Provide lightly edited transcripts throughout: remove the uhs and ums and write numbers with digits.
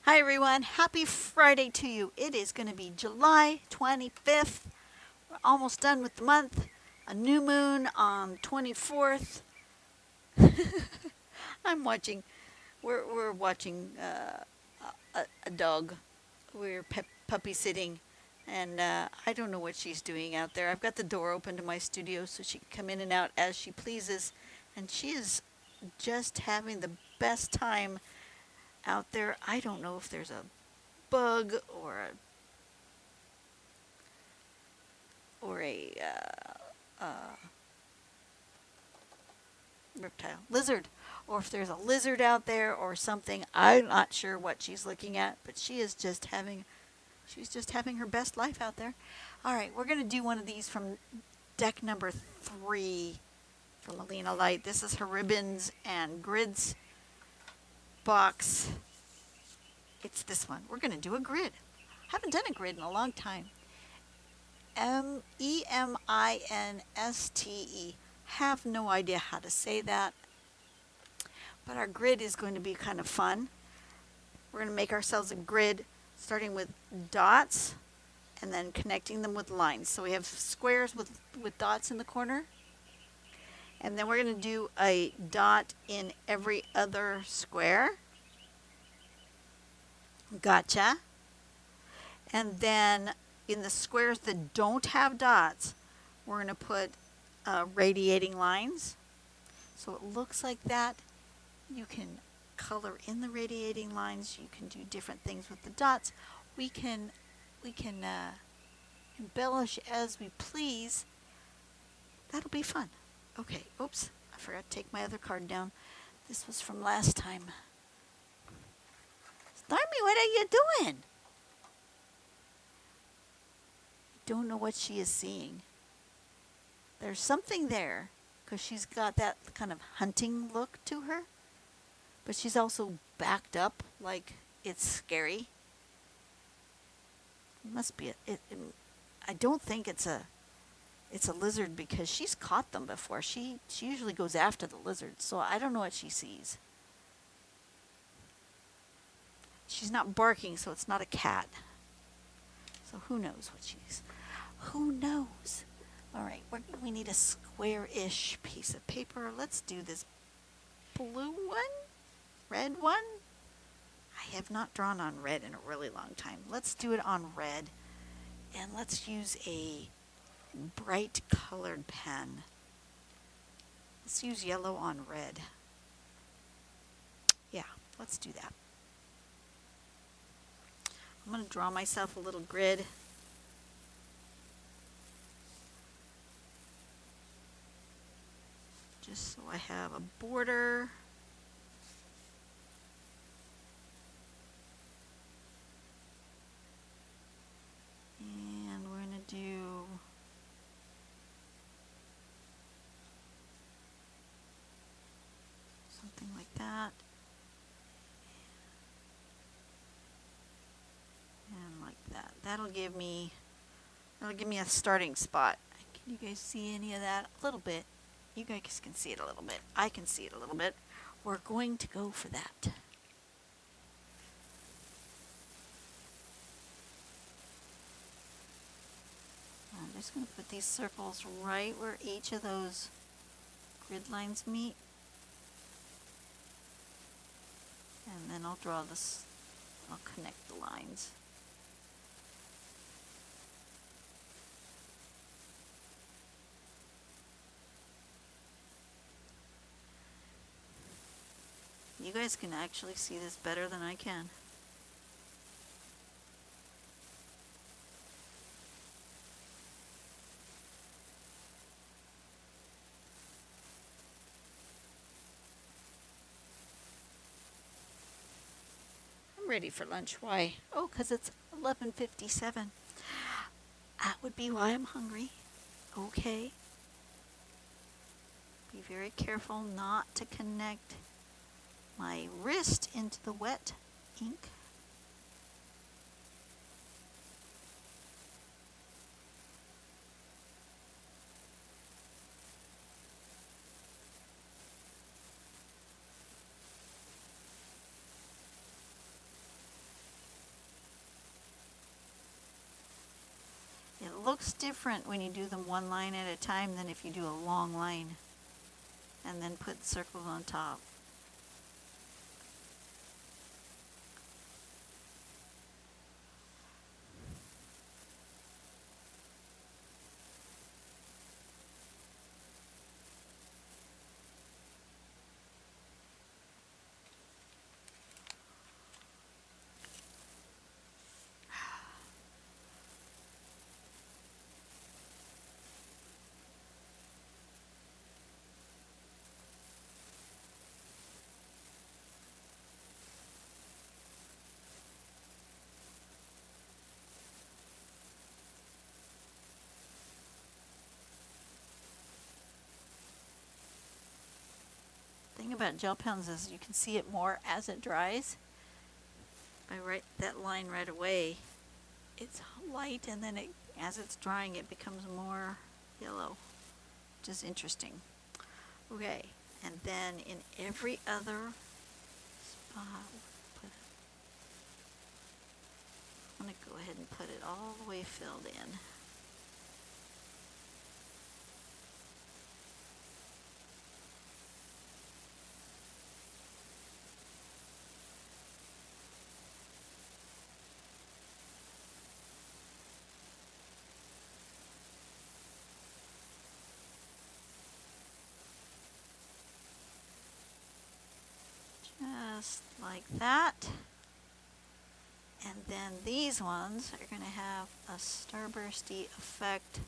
Hi everyone, happy Friday to you. It is going to be July 25th. We're almost done with the month. A new moon on 24th. I'm watching, we're watching a dog. We're puppy sitting and I don't know what she's doing out there. I've got the door open to my studio so she can come in and out as she pleases. And she is just having the best time out there. I don't know if there's a bug or a reptile, lizard, or if there's a lizard out there or something. I'm not sure what she's looking at, but she's just having her best life out there. All right, we're going to do one of these from deck number 3 for Melina Light. This is her ribbons and grids box. It's this one. We're going to do a grid. Haven't done a grid in a long time. Eminste. Have no idea how to say that, but our grid is going to be kind of fun. We're going to make ourselves a grid starting with dots and then connecting them with lines. So we have squares with dots in the corner, and then we're going to do a dot in every other square. Gotcha. And then in the squares that don't have dots, we're going to put radiating lines. So it looks like that. You can color in the radiating lines. You can do different things with the dots. We can embellish as we please. That'll be fun. Okay, oops, I forgot to take my other card down. This was from last time. Stormy, what are you doing? Don't know what she is seeing. There's something there because she's got that kind of hunting look to her, but she's also backed up like it's scary. It must be I don't think it's a lizard because she's caught them before. She usually goes after the lizard, so I don't know what she sees. She's not barking, so it's not a cat. So who knows what she's... Who knows? All right, we need a square-ish piece of paper. Let's do this blue one, red one. I have not drawn on red in a really long time. Let's do it on red, and let's use a bright colored pen. Let's use yellow on red. Yeah, let's do that. I'm going to draw myself a little grid. Just so I have a border. And we're going to do something like that. And like that. That'll give me a starting spot. Can you guys see any of that? A little bit. You guys can see it a little bit. I can see it a little bit. We're going to go for that. I'm just going to put these circles right where each of those grid lines meet. And then I'll draw this, I'll connect the lines. You guys can actually see this better than I can. I'm ready for lunch. Why? Oh, because it's 11:57. That would be why I'm hungry. Okay. Be very careful not to connect my wrist into the wet ink. looks different when you do them one line at a time than if you do a long line and then put circles on top. Thing about gel pens is you can see it more as it dries. If I write that line right away, it's light, and then as it's drying it becomes more yellow, which is interesting. Okay, and then in every other spot, I'm going to go ahead and put it all the way filled in. Just like that. And then these ones are going to have a starbursty effect.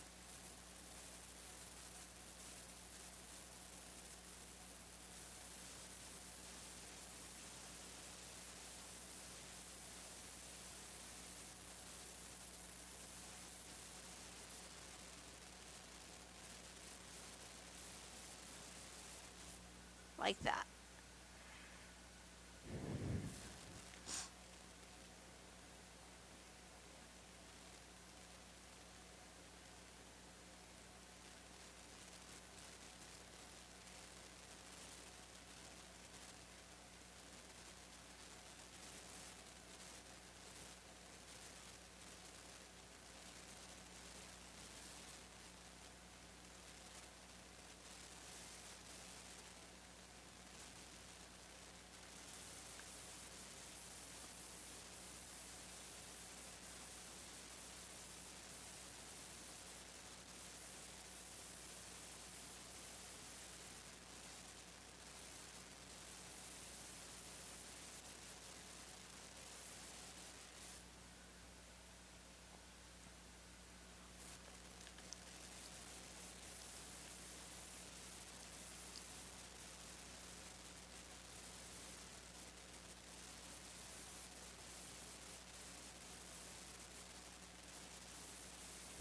Like that.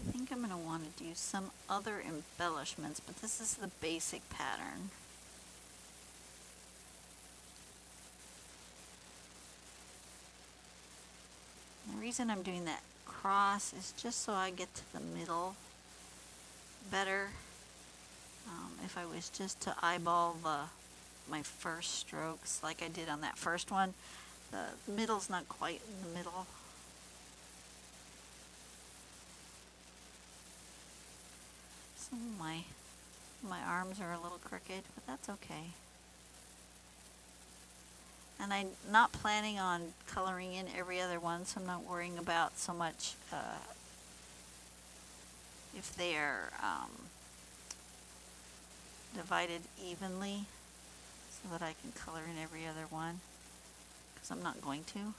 I think I'm going to want to do some other embellishments, but this is the basic pattern. The reason I'm doing that cross is just so I get to the middle better. If I was just to eyeball my first strokes like I did on that first one, the middle's not quite in the middle. Some of my arms are a little crooked, but that's okay. And I'm not planning on coloring in every other one, so I'm not worrying about so much if they're divided evenly, so that I can color in every other one, because I'm not going to.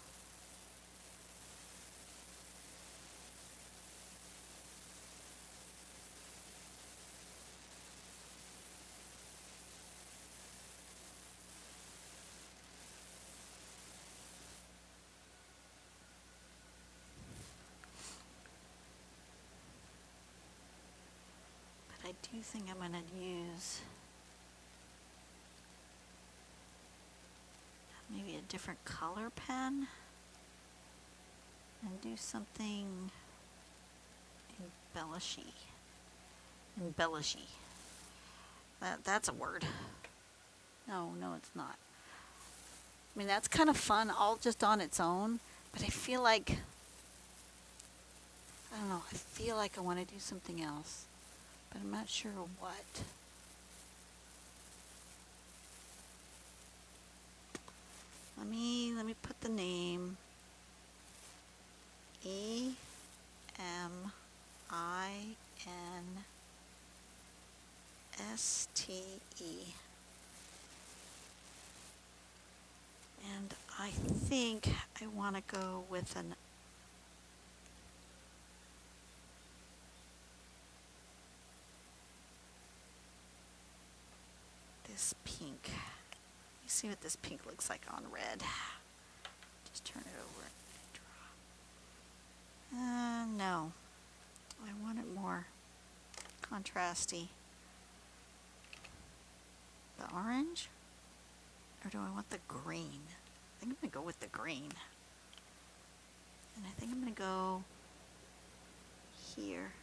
I do think I'm going to use maybe a different color pen and do something embellishy. That's a word. No, it's not. I mean, that's kind of fun all just on its own, but I feel like I don't know. I feel like I want to do something else, but I'm not sure what. Let me put the name Eminste. And I think I want to go with this pink. Let me see what this pink looks like on red. Just turn it over and draw. No. I want it more contrasty. The orange? Or do I want the green? I think I'm going to go with the green. And I think I'm going to go here.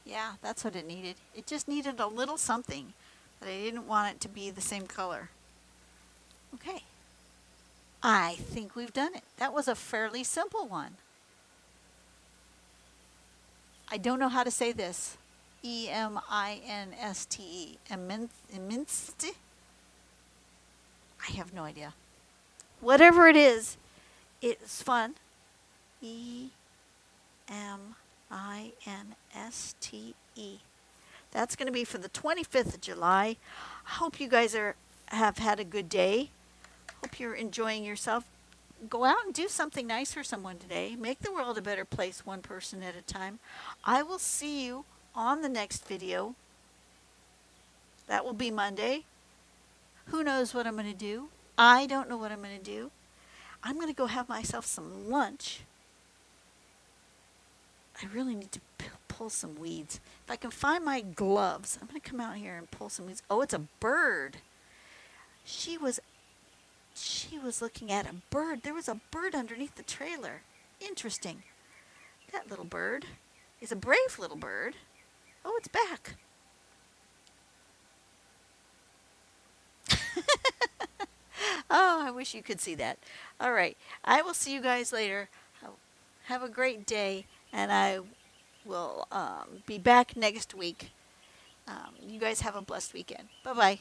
Yeah, that's what it needed. It just needed a little something, but I didn't want it to be the same color. Okay. I think we've done it. That was a fairly simple one. I don't know how to say this. Eminste. Eminste? I have no idea. Whatever it is, it's fun. Eminste. That's going to be for the 25th of July. I hope you guys have had a good day. Hope you're enjoying yourself. Go out and do something nice for someone today. Make the world a better place, one person at a time. I will see you on the next video. That will be Monday. Who knows what I'm going to do? I don't know what I'm going to do. I'm going to go have myself some lunch. I really need to pull some weeds. If I can find my gloves, I'm going to come out here and pull some weeds. Oh, it's a bird. She was looking at a bird. There was a bird underneath the trailer. Interesting. That little bird is a brave little bird. Oh, it's back. Oh, I wish you could see that. All right. I will see you guys later. Have a great day, and I will be back next week. You guys have a blessed weekend. Bye-bye.